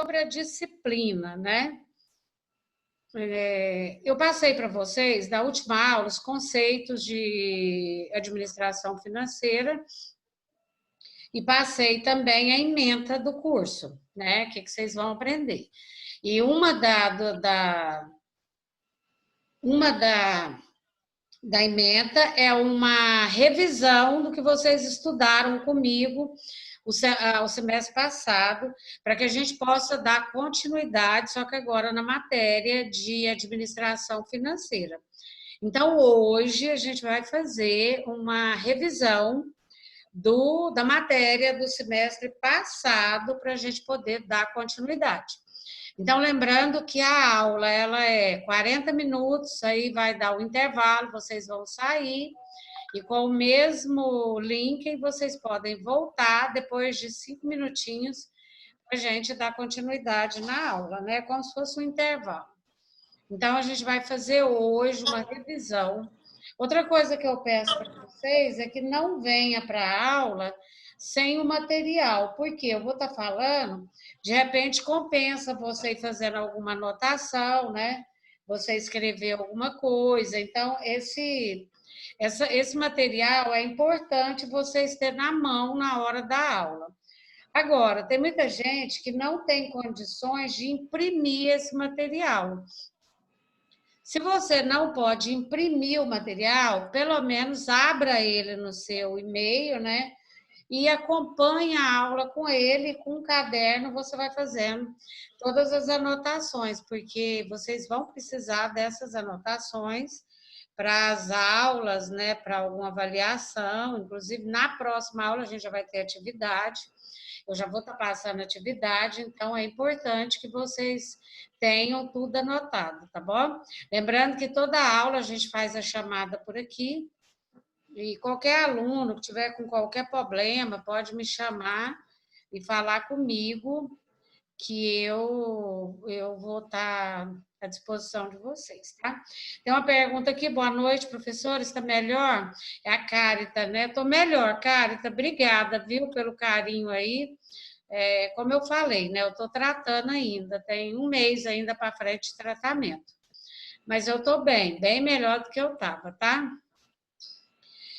sobre a disciplina, né? Eu passei para vocês, na última aula, os conceitos de administração financeira e passei também a ementa do curso, né? O que vocês vão aprender. E uma da ementa é uma revisão do que vocês estudaram comigo o semestre passado, para que a gente possa dar continuidade, só que agora na matéria de administração financeira. Então, hoje a gente vai fazer uma revisão da matéria do semestre passado para a gente poder dar continuidade. Então, lembrando que a aula ela é 40 minutos, aí vai dar o intervalo, vocês vão sair, e com o mesmo link vocês podem voltar depois de 5 minutinhos para a gente dar continuidade na aula, né? Como se fosse um intervalo. Então, a gente vai fazer hoje uma revisão. Outra coisa que eu peço para vocês é que não venha para a aula sem o material, porque eu vou estar falando, de repente compensa você ir fazendo alguma anotação, né? Você escrever alguma coisa. Então, esse material é importante vocês terem na mão na hora da aula. Agora, tem muita gente que não tem condições de imprimir esse material. Se você não pode imprimir o material, pelo menos abra ele no seu e-mail, né? E acompanhe a aula com ele, com um caderno, você vai fazendo todas as anotações, porque vocês vão precisar dessas anotações para as aulas, né? Para alguma avaliação, inclusive na próxima aula a gente já vai ter atividade. Eu já vou estar passando atividade, então é importante que vocês tenham tudo anotado, tá bom? Lembrando que toda aula a gente faz a chamada por aqui, e qualquer aluno que tiver com qualquer problema pode me chamar e falar comigo, que eu vou estar à disposição de vocês, tá? Tem uma pergunta aqui, boa noite, professora, está melhor? É a Cárita, né? Estou melhor, Cárita, obrigada, viu, pelo carinho aí. Como eu falei, né? Eu estou tratando ainda, tem um mês ainda para frente de tratamento. Mas eu estou bem melhor do que eu estava, tá?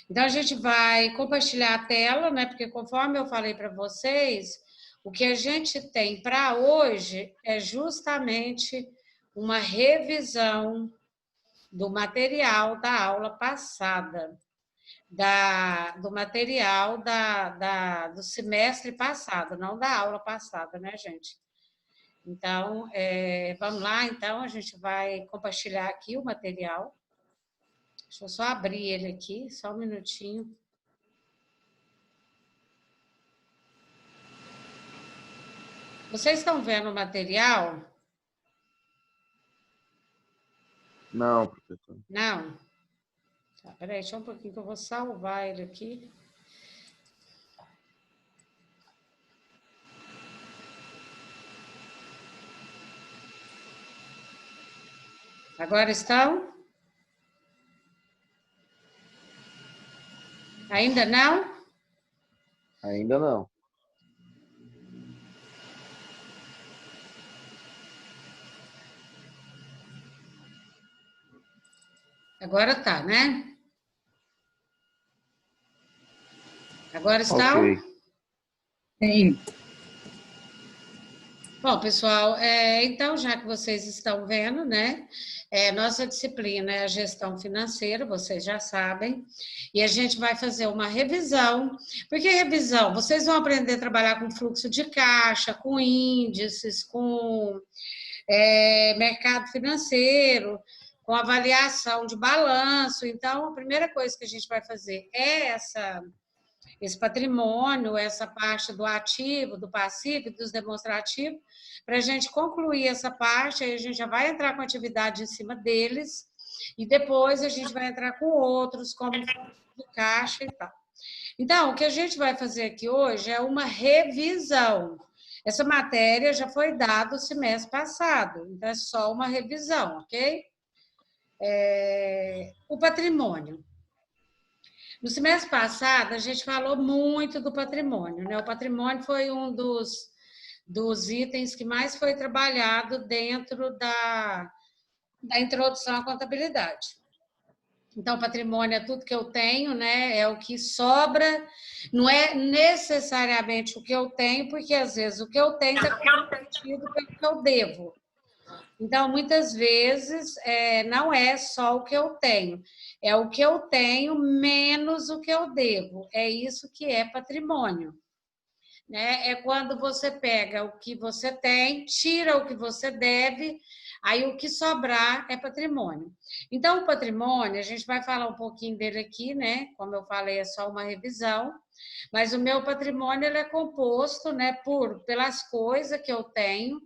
Então, a gente vai compartilhar a tela, né? Porque conforme eu falei para vocês, o que a gente tem para hoje é justamente uma revisão do material da aula passada, do material do semestre passado, não da aula passada, né, gente? Então, vamos lá, então, a gente vai compartilhar aqui o material. Deixa eu só abrir ele aqui, só um minutinho. Vocês estão vendo o material? Não, professor. Não? Tá, peraí, só um pouquinho que eu vou salvar ele aqui. Agora estão? Ainda não? Ainda não. Agora tá, né? Agora estão? Ok. Sim. Bom, pessoal, então, já que vocês estão vendo, né? Nossa disciplina é a gestão financeira, vocês já sabem, e a gente vai fazer uma revisão. Por que revisão? Vocês vão aprender a trabalhar com fluxo de caixa, com índices, com mercado financeiro, com avaliação de balanço. Então, a primeira coisa que a gente vai fazer é esse patrimônio, essa parte do ativo, do passivo e dos demonstrativos, para a gente concluir essa parte, aí a gente já vai entrar com atividade em cima deles, e depois a gente vai entrar com outros, como de caixa e tal. Então, o que a gente vai fazer aqui hoje é uma revisão. Essa matéria já foi dada o semestre passado, então é só uma revisão, ok? O patrimônio. No semestre passado, a gente falou muito do patrimônio, né? O patrimônio foi um dos dos itens que mais foi trabalhado dentro da introdução à contabilidade. Então, patrimônio é tudo que eu tenho, né? É o que sobra, não é necessariamente o que eu tenho, porque às vezes o que eu tenho está comprometido pelo que eu devo. Então, muitas vezes, não é só o que eu tenho, é o que eu tenho menos o que eu devo. É isso que é patrimônio. Né? É quando você pega o que você tem, tira o que você deve, aí o que sobrar é patrimônio. Então, o patrimônio, a gente vai falar um pouquinho dele aqui, né? Como eu falei, é só uma revisão, mas o meu patrimônio ele é composto, né, pelas coisas que eu tenho,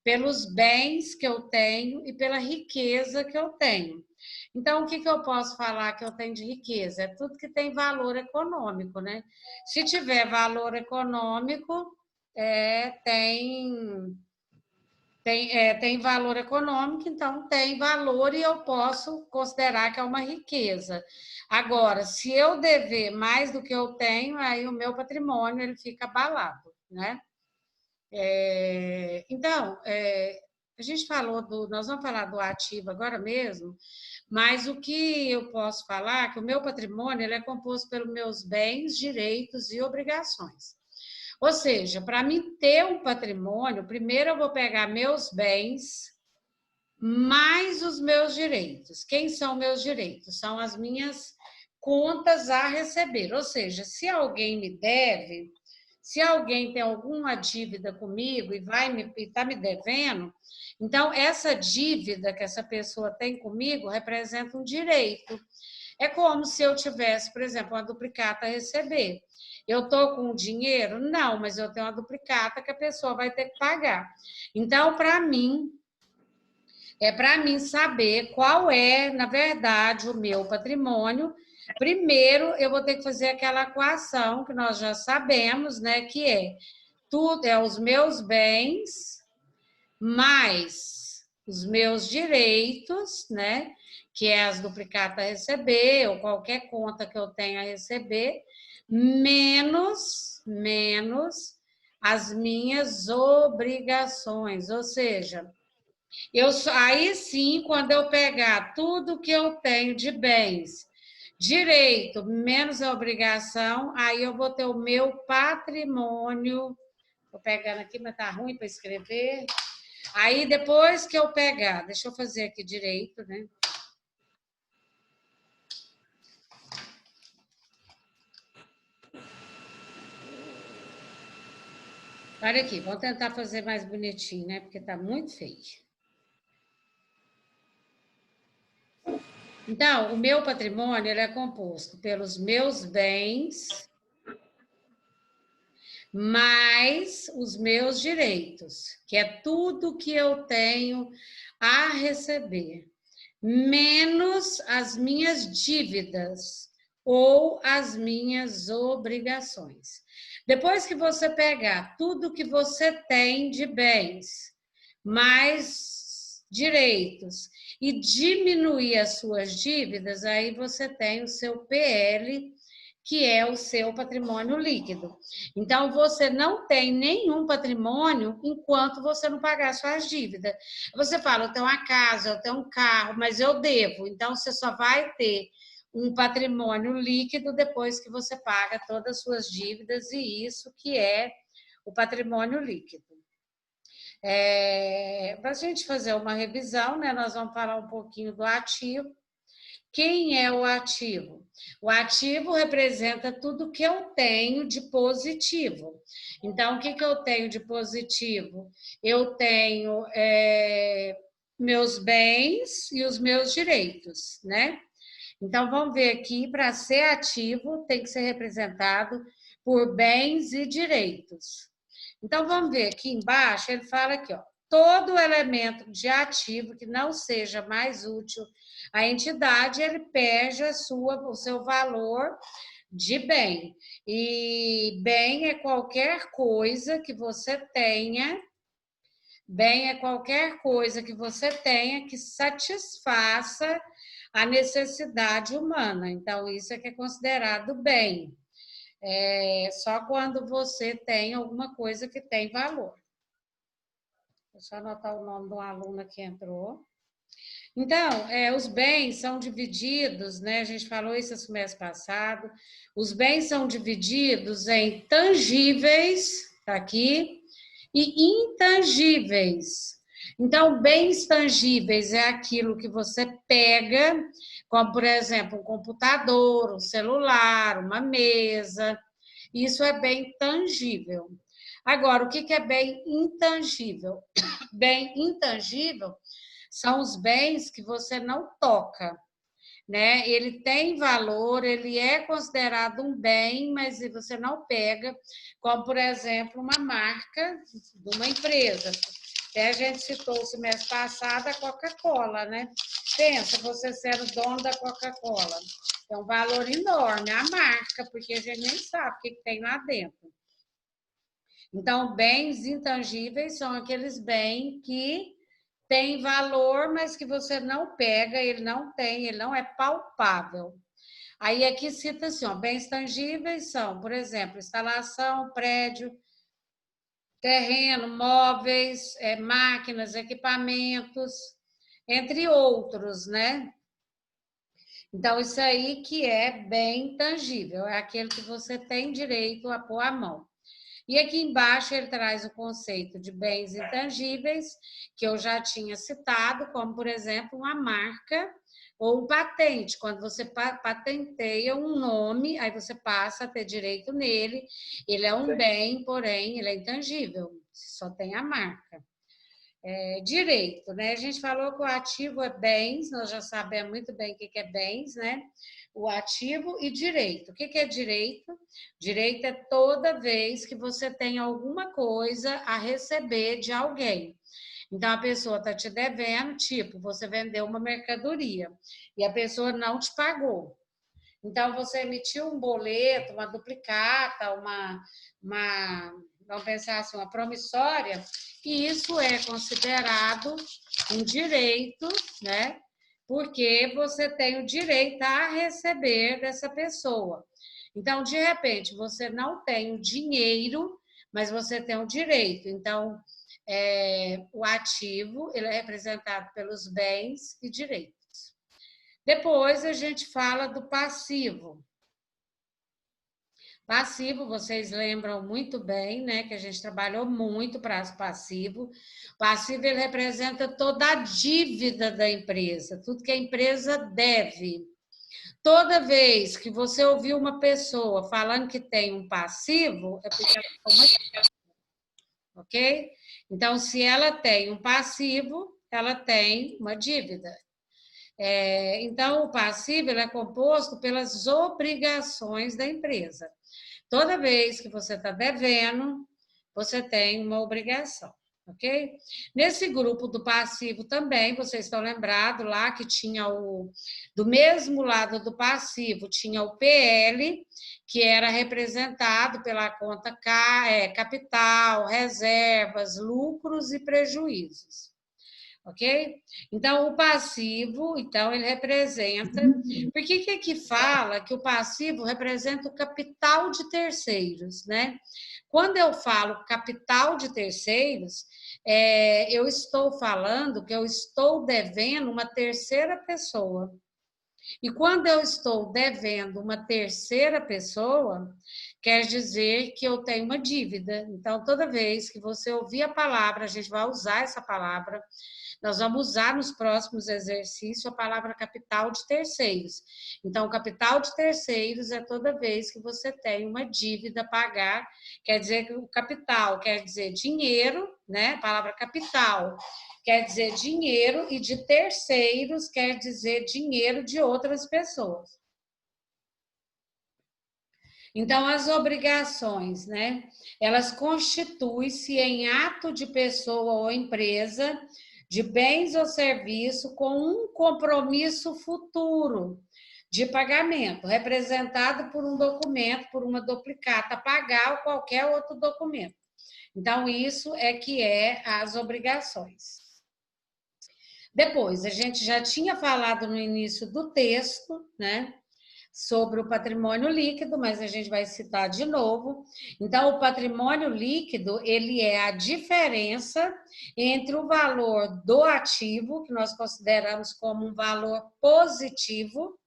pelos bens que eu tenho e pela riqueza que eu tenho. Então, o que eu posso falar que eu tenho de riqueza? É tudo que tem valor econômico, né? Se tiver valor econômico, tem valor econômico, então tem valor e eu posso considerar que é uma riqueza. Agora, se eu dever mais do que eu tenho, aí o meu patrimônio ele fica abalado, né? Então, a gente falou nós vamos falar do ativo agora mesmo, mas o que eu posso falar é que o meu patrimônio ele é composto pelos meus bens, direitos e obrigações. Ou seja, para mim ter um patrimônio, primeiro eu vou pegar meus bens mais os meus direitos. Quem são meus direitos? São as minhas contas a receber. Ou seja, se alguém me deve, se alguém tem alguma dívida comigo e está me devendo, então essa dívida que essa pessoa tem comigo representa um direito. É como se eu tivesse, por exemplo, uma duplicata a receber. Eu estou com dinheiro? Não, mas eu tenho uma duplicata que a pessoa vai ter que pagar. Então, para mim saber qual é, na verdade, o meu patrimônio. Primeiro, eu vou ter que fazer aquela equação que nós já sabemos, né? Que tudo é os meus bens mais os meus direitos, né? Que é as duplicatas a receber, ou qualquer conta que eu tenha a receber, menos as minhas obrigações. Ou seja, aí sim, quando eu pegar tudo que eu tenho de bens, direito menos a obrigação, aí eu vou ter o meu patrimônio. Estou pegando aqui, mas está ruim para escrever. Aí, depois que eu pegar, deixa eu fazer aqui direito, né? Olha aqui, vou tentar fazer mais bonitinho, né? Porque está muito feio. Então, o meu patrimônio ele é composto pelos meus bens mais os meus direitos, que é tudo que eu tenho a receber, menos as minhas dívidas ou as minhas obrigações. Depois que você pegar tudo que você tem de bens, mais direitos, e diminuir as suas dívidas, aí você tem o seu PL, que é o seu patrimônio líquido. Então, você não tem nenhum patrimônio enquanto você não pagar suas dívidas. Você fala, eu tenho uma casa, eu tenho um carro, mas eu devo. Então, você só vai ter um patrimônio líquido depois que você paga todas as suas dívidas, e isso que é o patrimônio líquido. Para a gente fazer uma revisão, né, nós vamos falar um pouquinho do ativo. Quem é o ativo? O ativo representa tudo que eu tenho de positivo. Então, o que eu tenho de positivo? Eu tenho meus bens e os meus direitos, né? Então, vamos ver aqui, para ser ativo, tem que ser representado por bens e direitos. Então, vamos ver aqui embaixo, ele fala aqui, ó, todo elemento de ativo que não seja mais útil à entidade, ele perde o seu valor de bem. E bem é qualquer coisa que você tenha, que satisfaça a necessidade humana. Então, isso é que é considerado bem. É só quando você tem alguma coisa que tem valor. Deixa eu anotar o nome de uma aluna que entrou. Então, os bens são divididos, né? A gente falou isso no mês passado. Os bens são divididos em tangíveis, tá aqui, e intangíveis. Então, bens tangíveis é aquilo que você pega, como, por exemplo, um computador, um celular, uma mesa. Isso é bem tangível. Agora, o que é bem intangível? Bem intangível são os bens que você não toca, né? Ele tem valor, ele é considerado um bem, mas você não pega, como, por exemplo, uma marca de uma empresa. Até a gente citou o semestre passado a Coca-Cola, né? Pensa, você sendo dono da Coca-Cola. É um valor enorme, a marca, porque a gente nem sabe o que tem lá dentro. Então, bens intangíveis são aqueles bens que têm valor, mas que você não pega, ele não é palpável. Aí aqui cita assim, ó, bens tangíveis são, por exemplo, instalação, prédio, terreno, móveis, máquinas, equipamentos, entre outros, né? Então, isso aí que é bem tangível, é aquele que você tem direito a pôr a mão. E aqui embaixo ele traz o conceito de bens intangíveis, que eu já tinha citado, como, por exemplo, uma marca ou um patente. Quando você patenteia um nome, aí você passa a ter direito nele. Ele é um bem, porém, ele é intangível, só tem a marca. Direito, né? A gente falou que o ativo é bens, nós já sabemos muito bem o que é bens, né? O ativo e direito. O que é direito? Direito é toda vez que você tem alguma coisa a receber de alguém. Então, a pessoa está te devendo, tipo, você vendeu uma mercadoria e a pessoa não te pagou. Então, você emitiu um boleto, uma duplicata, vamos pensar assim, uma promissória, e isso é considerado um direito, né? Porque você tem o direito a receber dessa pessoa. Então, de repente, você não tem o dinheiro, mas você tem o direito. Então, o ativo ele é representado pelos bens e direitos. Depois a gente fala do passivo. Passivo, vocês lembram muito bem, né? Que a gente trabalhou muito para o passivo. Passivo, ele representa toda a dívida da empresa, tudo que a empresa deve. Toda vez que você ouvir uma pessoa falando que tem um passivo, é porque ela tem uma dívida, ok? Então, se ela tem um passivo, ela tem uma dívida. Então, o passivo ele é composto pelas obrigações da empresa. Toda vez que você está devendo, você tem uma obrigação, ok? Nesse grupo do passivo também, vocês estão lembrados lá que tinha do mesmo lado do passivo, tinha o PL, que era representado pela conta capital, reservas, lucros e prejuízos. Ok? Então, o passivo, então, ele representa... Por que aqui fala que o passivo representa o capital de terceiros, né? Quando eu falo capital de terceiros, eu estou falando que eu estou devendo uma terceira pessoa. E quando eu estou devendo uma terceira pessoa, quer dizer que eu tenho uma dívida. Então, toda vez que você ouvir a palavra, a gente vai usar essa palavra, nós vamos usar nos próximos exercícios a palavra capital de terceiros. Então, capital de terceiros é toda vez que você tem uma dívida a pagar, quer dizer que o capital quer dizer dinheiro, né? A palavra capital quer dizer dinheiro e de terceiros quer dizer dinheiro de outras pessoas. Então, as obrigações, né? Elas constituem-se em ato de pessoa ou empresa de bens ou serviço com um compromisso futuro de pagamento, representado por um documento, por uma duplicata a pagar ou qualquer outro documento. Então, isso é que é as obrigações. Depois, a gente já tinha falado no início do texto, né? sobre o patrimônio líquido, mas a gente vai citar de novo. Então, o patrimônio líquido, ele é a diferença entre o valor do ativo, que nós consideramos como um valor positivo,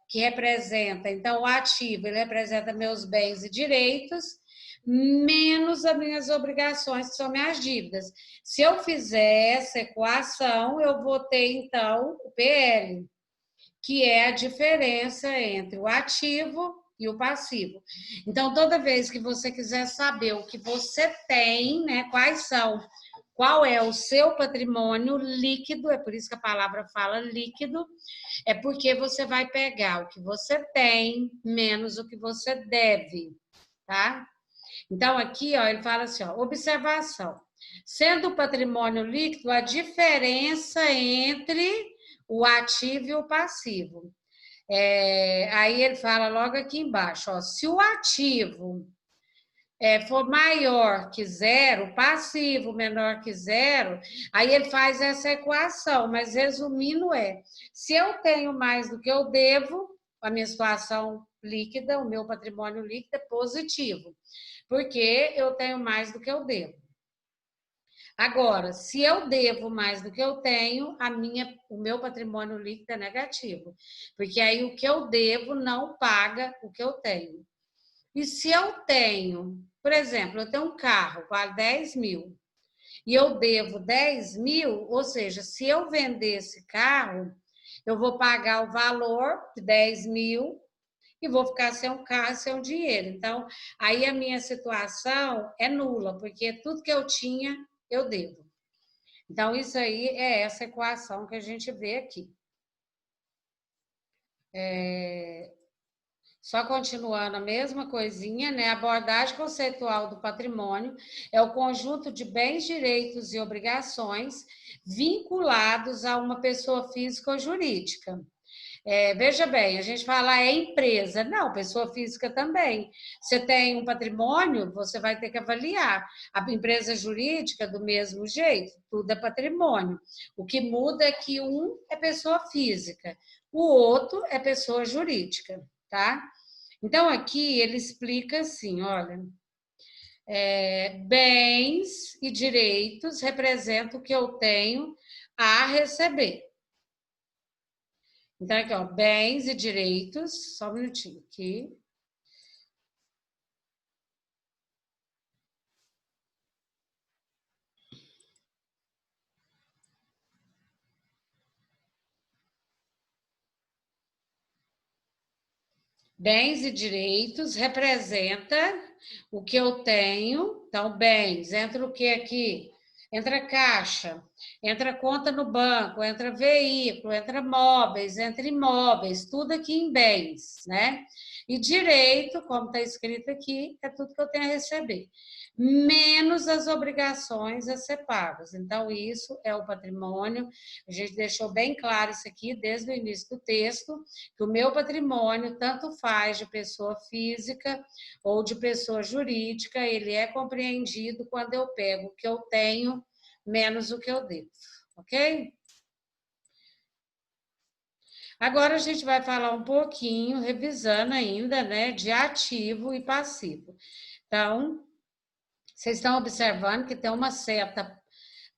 que representa, então, o ativo, ele representa meus bens e direitos, menos as minhas obrigações, que são minhas dívidas. Se eu fizer essa equação, eu vou ter, então, o PL, que é a diferença entre o ativo e o passivo. Então, toda vez que você quiser saber o que você tem, né, qual é o seu patrimônio líquido, é por isso que a palavra fala líquido, é porque você vai pegar o que você tem menos o que você deve, tá? Então, aqui, ó, ele fala assim, ó, observação. Sendo o patrimônio líquido a diferença entre o ativo e o passivo. Aí ele fala logo aqui embaixo, ó, se o ativo for maior que zero, passivo menor que zero, aí ele faz essa equação, mas resumindo se eu tenho mais do que eu devo, a minha situação líquida, o meu patrimônio líquido é positivo, porque eu tenho mais do que eu devo. Agora, se eu devo mais do que eu tenho, o meu patrimônio líquido é negativo, porque aí o que eu devo não paga o que eu tenho. E se eu tenho, por exemplo, eu tenho um carro, vale 10 mil, e eu devo 10 mil, ou seja, se eu vender esse carro, eu vou pagar o valor de 10 mil e vou ficar sem um carro, sem um dinheiro. Então, aí a minha situação é nula, porque tudo que eu tinha, eu devo. Então, isso aí é essa equação que a gente vê aqui. Só continuando a mesma coisinha, né? A abordagem conceitual do patrimônio é o conjunto de bens, direitos e obrigações vinculados a uma pessoa física ou jurídica. Veja bem, a gente fala empresa, não, pessoa física também. Você tem um patrimônio, você vai ter que avaliar. A empresa jurídica, do mesmo jeito, tudo é patrimônio. O que muda é que um é pessoa física, o outro é pessoa jurídica, tá? Então, aqui ele explica assim, olha, bens e direitos representam o que eu tenho a receber. Então, aqui, ó, bens e direitos, só um minutinho aqui. Bens e direitos representa o que eu tenho. Então, bens, entra o que aqui? Entra caixa, entra conta no banco, entra veículo, entra móveis, entra imóveis, tudo aqui em bens, né? E direito, como está escrito aqui, é tudo que eu tenho a receber, menos as obrigações a ser pagas. Então, isso é o patrimônio. A gente deixou bem claro isso aqui desde o início do texto, que o meu patrimônio tanto faz de pessoa física ou de pessoa jurídica, ele é compreendido quando eu pego o que eu tenho menos o que eu devo, ok? Agora a gente vai falar um pouquinho, revisando ainda, né, de ativo e passivo. Então, vocês estão observando que tem uma seta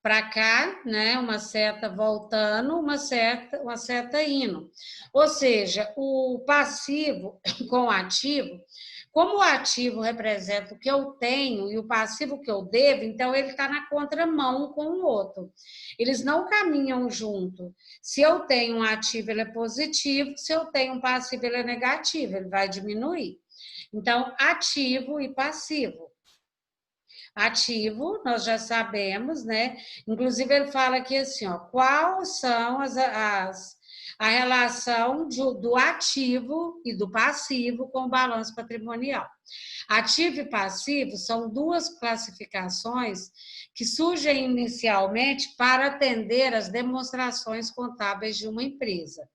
para cá, né? Uma seta voltando, uma seta indo. Ou seja, o passivo com o ativo, como o ativo representa o que eu tenho e o passivo que eu devo, então ele está na contramão com o outro. Eles não caminham junto. Se eu tenho um ativo, ele é positivo, se eu tenho um passivo, ele é negativo, ele vai diminuir. Então, ativo e passivo. Ativo, nós já sabemos, né? Inclusive, ele fala aqui assim, ó, quais são a relação do ativo e do passivo com o balanço patrimonial. Ativo e passivo são duas classificações que surgem inicialmente para atender às demonstrações contábeis de uma empresa.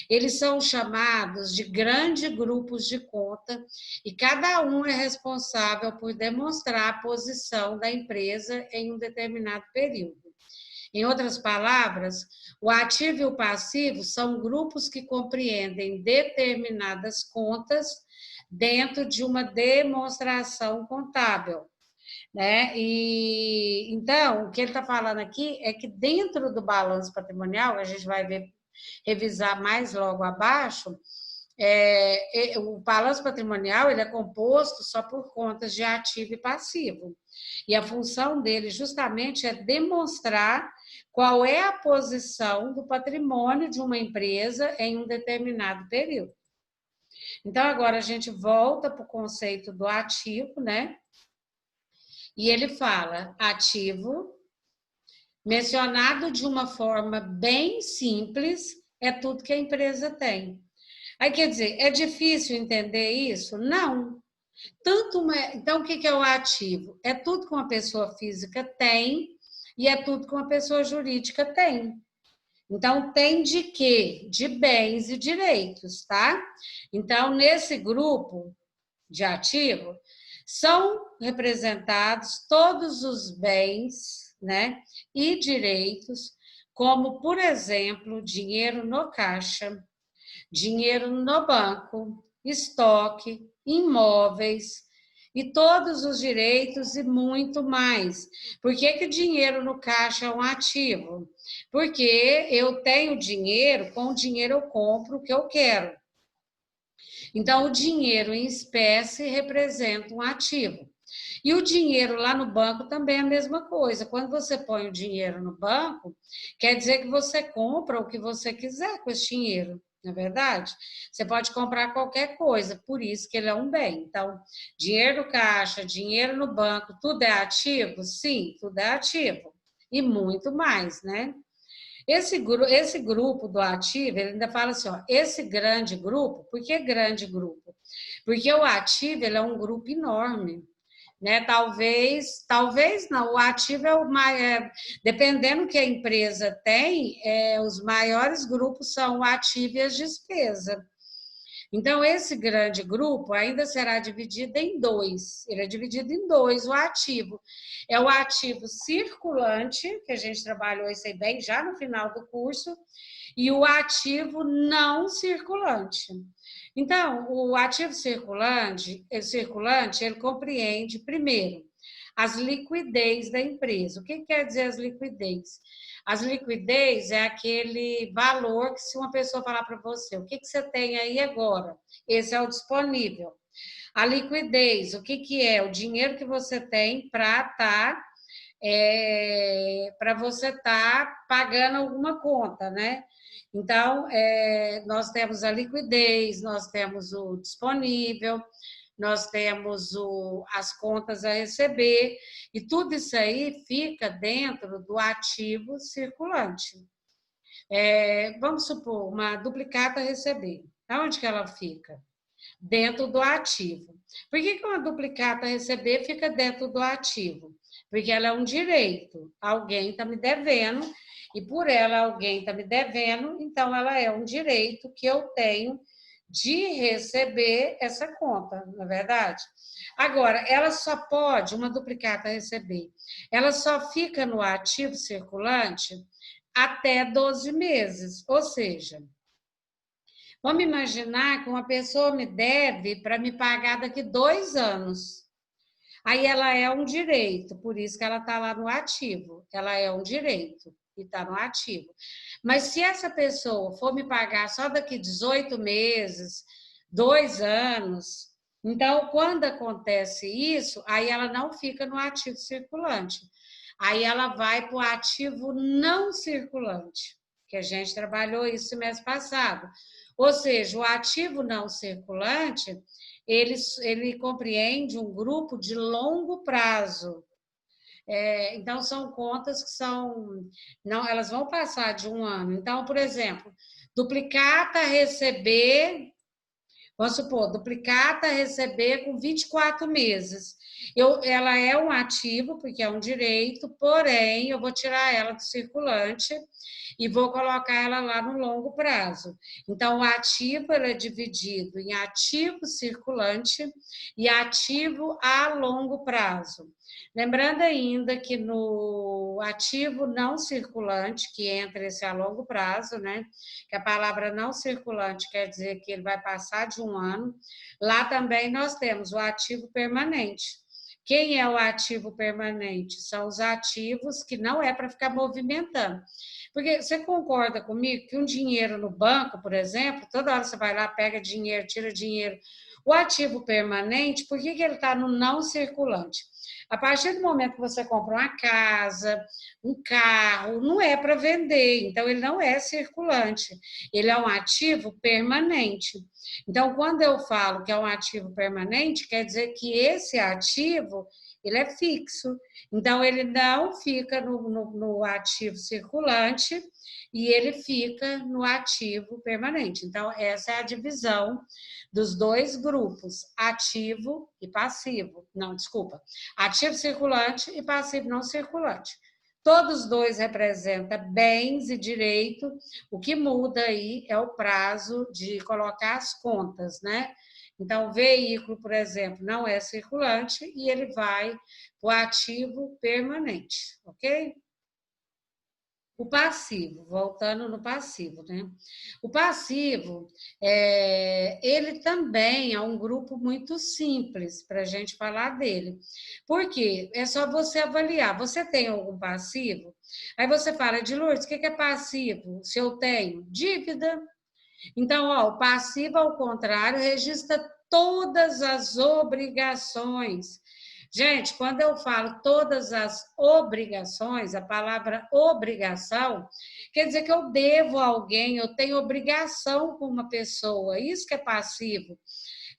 Eles são chamados de grandes grupos de conta e cada um é responsável por demonstrar a posição da empresa em um determinado período. Em outras palavras, o ativo e o passivo são grupos que compreendem determinadas contas dentro de uma demonstração contábil, né? E então, o que ele está falando aqui é que dentro do balanço patrimonial, a gente vai ver, revisar mais logo abaixo, o balanço patrimonial ele é composto só por contas de ativo e passivo. E a função dele justamente é demonstrar qual é a posição do patrimônio de uma empresa em um determinado período. Então, agora a gente volta para o conceito do ativo, né? E ele fala: ativo, mencionado de uma forma bem simples, é tudo que a empresa tem. Aí, quer dizer, é difícil entender isso? Não. Então, o que é o ativo? É tudo que uma pessoa física tem e é tudo que uma pessoa jurídica tem. Então, tem de quê? De bens e direitos, tá? Então, nesse grupo de ativo, são representados todos os bens, né, e direitos, como, por exemplo, dinheiro no caixa, dinheiro no banco, estoque, imóveis e todos os direitos e muito mais. Por que o dinheiro no caixa é um ativo? Porque eu tenho dinheiro, com o dinheiro eu compro o que eu quero. Então, o dinheiro em espécie representa um ativo. E o dinheiro lá no banco também é a mesma coisa. Quando você põe o dinheiro no banco, quer dizer que você compra o que você quiser com esse dinheiro, não é verdade? Você pode comprar qualquer coisa, por isso que ele é um bem. Então, dinheiro no caixa, dinheiro no banco, tudo é ativo? Sim, tudo é ativo. E muito mais, né? Esse grupo do ativo, ele ainda fala assim, ó, esse grande grupo, por que grande grupo? Porque o ativo ele é um grupo enorme, né? Talvez não, o ativo é o mais, dependendo do que a empresa tem, os maiores grupos são o ativo e as despesas. Então, esse grande grupo ainda será dividido em dois. Ele é dividido em dois, o ativo. É o ativo circulante, que a gente trabalhou isso aí bem já no final do curso, e o ativo não circulante. Então, o ativo circulante, ele compreende, primeiro, as liquidez da empresa. O que quer dizer as liquidez? As liquidez é aquele valor que se uma pessoa falar para você, o que você tem aí agora? Esse é o disponível. A liquidez, o que é? O dinheiro que você tem para você estar pagando alguma conta, né? Então, nós temos a liquidez, nós temos o disponível, nós temos as contas a receber, e tudo isso aí fica dentro do ativo circulante. Vamos supor, uma duplicata a receber. Onde que ela fica? Dentro do ativo. Por que uma duplicata a receber fica dentro do ativo? Porque ela é um direito. Alguém está me devendo, e por ela alguém está me devendo, então ela é um direito que eu tenho de receber essa conta, não é verdade? Agora, ela só pode, uma duplicata receber, ela só fica no ativo circulante até 12 meses, ou seja, vamos imaginar que uma pessoa me deve para me pagar daqui 2 anos. Aí ela é um direito, por isso que ela está lá no ativo. Ela é um direito e está no ativo. Mas se essa pessoa for me pagar só daqui 18 meses, 2 anos, então quando acontece isso, aí ela não fica no ativo circulante. Aí ela vai para o ativo não circulante, que a gente trabalhou isso no mês passado. Ou seja, o ativo não circulante, ele compreende um grupo de longo prazo. Então, são contas que não, elas vão passar de 1 ano. Então, por exemplo, duplicata receber, vamos supor, duplicata receber com 24 meses. Ela é um ativo, porque é um direito, porém, eu vou tirar ela do circulante e vou colocar ela lá no longo prazo. Então, o ativo ele é dividido em ativo circulante e ativo a longo prazo. Lembrando ainda que no ativo não circulante, que entra esse a longo prazo, né? Que a palavra não circulante quer dizer que ele vai passar de 1 ano. Lá também nós temos o ativo permanente. Quem é o ativo permanente? São os ativos que não é para ficar movimentando. Porque você concorda comigo que um dinheiro no banco, por exemplo, toda hora você vai lá, pega dinheiro, tira dinheiro. O ativo permanente, por que ele está no não circulante? A partir do momento que você compra uma casa, um carro, não é para vender, então ele não é circulante, ele é um ativo permanente. Então, quando eu falo que é um ativo permanente, quer dizer que esse ativo ele é fixo, então ele não fica no ativo circulante e ele fica no ativo permanente. Então, essa é a divisão dos dois grupos, ativo e passivo. Não, desculpa. Ativo circulante e passivo não circulante. Todos dois representam bens e direito. O que muda aí é o prazo de colocar as contas, né? Então, o veículo, por exemplo, não é circulante e ele vai para o ativo permanente, ok? O passivo, voltando no passivo, né? O passivo, ele também é um grupo muito simples para a gente falar dele. Por quê? É só você avaliar. Você tem algum passivo? Aí você fala, de Lourdes, o que é passivo? Se eu tenho dívida. Então, ó, o passivo, ao contrário, registra todas as obrigações. Gente, quando eu falo todas as obrigações, a palavra obrigação, quer dizer que eu devo a alguém, eu tenho obrigação com uma pessoa, isso que é passivo.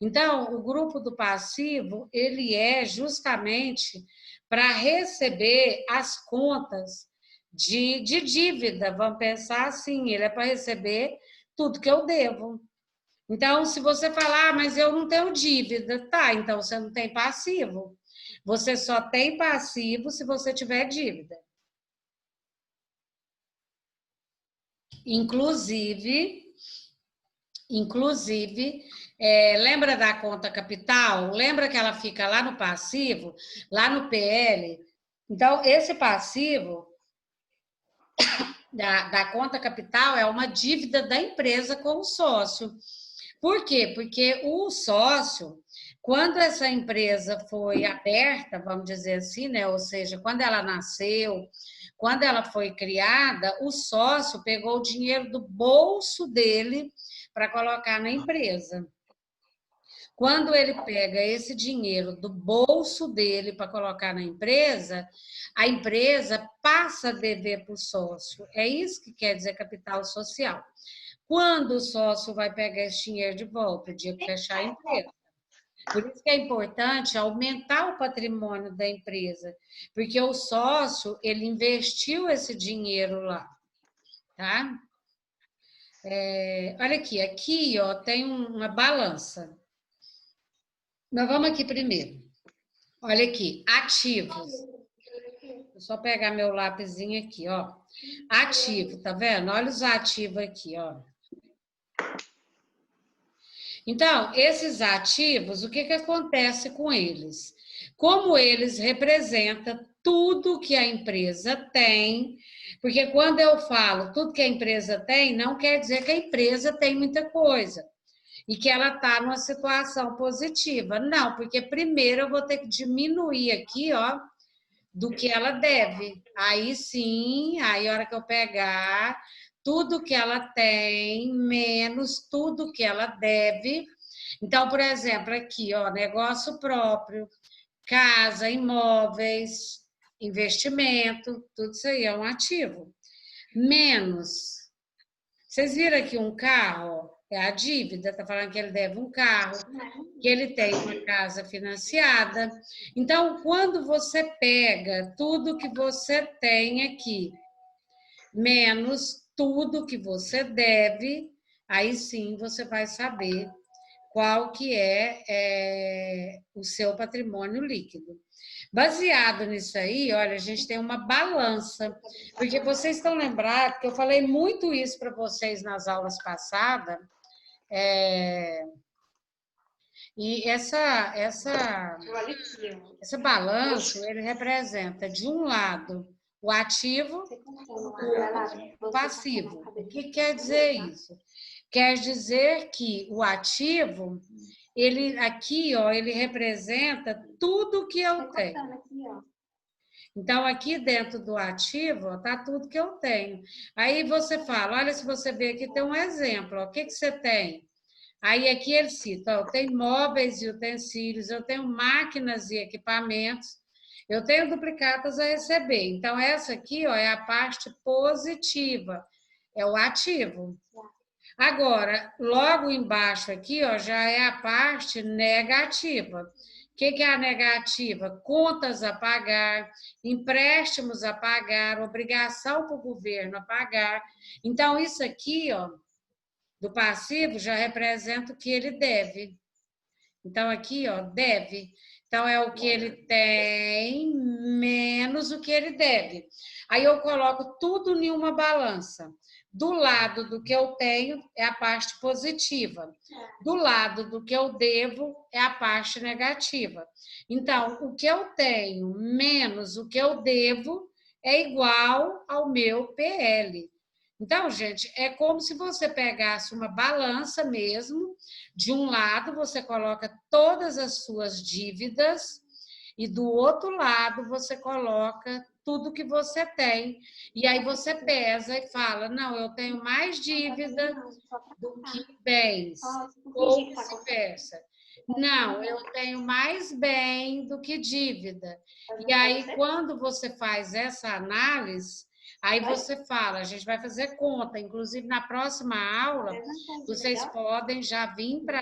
Então, o grupo do passivo, ele é justamente para receber as contas de dívida, vamos pensar assim, ele é para receber tudo que eu devo. Então, se você falar, mas eu não tenho dívida, tá, então você não tem passivo. Você só tem passivo se você tiver dívida. Inclusive, lembra da conta capital? Lembra que ela fica lá no passivo, lá no PL? Então, esse passivo da conta capital é uma dívida da empresa com o sócio. Por quê? Porque o sócio, quando essa empresa foi aberta, vamos dizer assim, né? Ou seja, quando ela nasceu, quando ela foi criada, o sócio pegou o dinheiro do bolso dele para colocar na empresa. Quando ele pega esse dinheiro do bolso dele para colocar na empresa, a empresa passa a dever para o sócio. É isso que quer dizer capital social. Quando o sócio vai pegar esse dinheiro de volta? O dia que fechar a empresa. Por isso que é importante aumentar o patrimônio da empresa, porque o sócio, ele investiu esse dinheiro lá, tá? Olha aqui, ó, tem uma balança. Mas vamos aqui primeiro. Olha aqui, ativos. Vou só pegar meu lápisinho aqui, ó. Ativo, tá vendo? Olha os ativos aqui, ó. Então, esses ativos, o que acontece com eles? Como eles representam tudo que a empresa tem, porque quando eu falo tudo que a empresa tem, não quer dizer que a empresa tem muita coisa e que ela está numa situação positiva. Não, porque primeiro eu vou ter que diminuir aqui, ó, do que ela deve. Aí sim, aí a hora que eu pegar tudo que ela tem, menos tudo que ela deve. Então, por exemplo, aqui, ó, negócio próprio, casa, imóveis, investimento, tudo isso aí é um ativo. Menos. Vocês viram aqui um carro? É a dívida, está falando que ele deve um carro, que ele tem uma casa financiada. Então, quando você pega tudo que você tem aqui, menos tudo que você deve, aí sim você vai saber qual que é o seu patrimônio líquido. Baseado nisso aí, olha, a gente tem uma balança, porque vocês estão lembrados que eu falei muito isso para vocês nas aulas passadas, E esse balanço, ele representa, de um lado, o ativo, o passivo. O que quer dizer isso? Quer dizer que o ativo, ele aqui, ó, ele representa tudo que eu tenho. Então, aqui dentro do ativo, está tudo que eu tenho. Aí você fala, olha, se você ver aqui, tem um exemplo. Ó, o que você tem? Aí aqui ele cita, ó, eu tenho móveis e utensílios, eu tenho máquinas e equipamentos, eu tenho duplicatas a receber. Então, essa aqui, ó, é a parte positiva, é o ativo. Agora, logo embaixo aqui, ó, já é a parte negativa. O que é a negativa? Contas a pagar, empréstimos a pagar, obrigação para o governo a pagar. Então, isso aqui, ó, do passivo, já representa o que ele deve. Então, aqui, ó, deve. Então, é o que ele tem menos o que ele deve. Aí eu coloco tudo em uma balança. Do lado do que eu tenho é a parte positiva. Do lado do que eu devo é a parte negativa. Então, o que eu tenho menos o que eu devo é igual ao meu PL. Então, gente, é como se você pegasse uma balança mesmo. De um lado, você coloca todas as suas dívidas e do outro lado, você coloca tudo que você tem. E aí você pesa e fala, não, eu tenho mais dívida do que bens. Ou vice-versa. Não, eu tenho mais bem do que dívida. E aí, quando você faz essa análise, aí você fala, a gente vai fazer conta. Inclusive, na próxima aula, vocês podem já vir para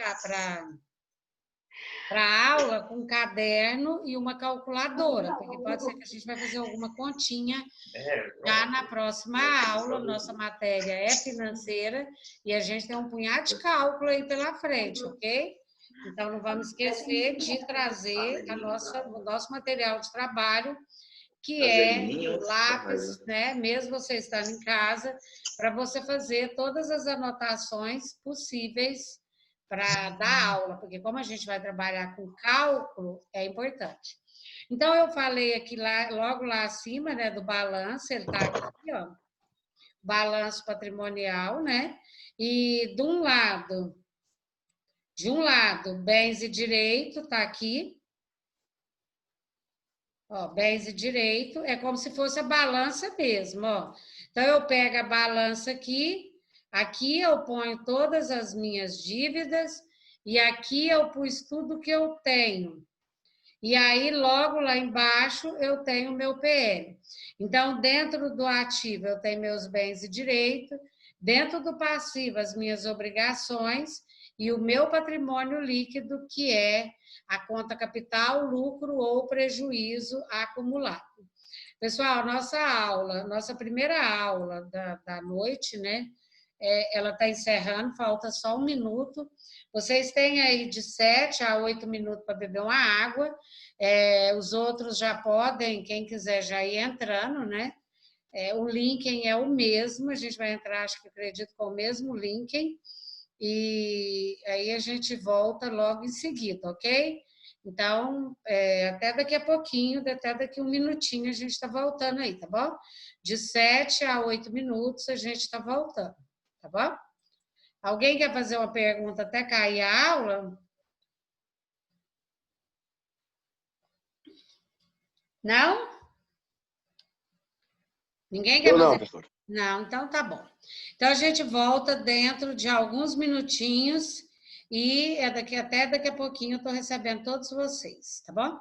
a aula com um caderno e uma calculadora, porque pode ser que a gente vai fazer alguma continha já na próxima aula. Nossa matéria é financeira e a gente tem um punhado de cálculo aí pela frente, ok? Então, não vamos esquecer de trazer o nosso material de trabalho, que é lápis, né? Mesmo você estando em casa, para você fazer todas as anotações possíveis para dar aula, porque como a gente vai trabalhar com cálculo, é importante. Então, eu falei aqui logo lá acima, né, do balanço, ele está aqui, ó, balanço patrimonial, né? E de um lado, bens e direito, está aqui. Ó, bens e direito, é como se fosse a balança mesmo, ó. Então, eu pego a balança aqui eu ponho todas as minhas dívidas, e aqui eu pus tudo que eu tenho. E aí, logo lá embaixo, eu tenho o meu PL. Então, dentro do ativo, eu tenho meus bens e direito, dentro do passivo, as minhas obrigações, e o meu patrimônio líquido, que é a conta capital, lucro ou prejuízo acumulado. Pessoal, nossa primeira aula da noite, né? Ela está encerrando, falta só 1 minuto. Vocês têm aí de 7 a 8 minutos para beber uma água. Os outros já podem, quem quiser já ir entrando, né? O link é o mesmo, a gente vai entrar, acho que acredito, com o mesmo link. E aí a gente volta logo em seguida, ok? Então, até daqui a pouquinho, até daqui 1 minutinho a gente está voltando aí, tá bom? De 7 a 8 minutos a gente está voltando, tá bom? Alguém quer fazer uma pergunta até cair a aula? Não? Ninguém quer fazer? Não, professor. Não, então tá bom. Então a gente volta dentro de alguns minutinhos e até daqui a pouquinho eu estou recebendo todos vocês, tá bom?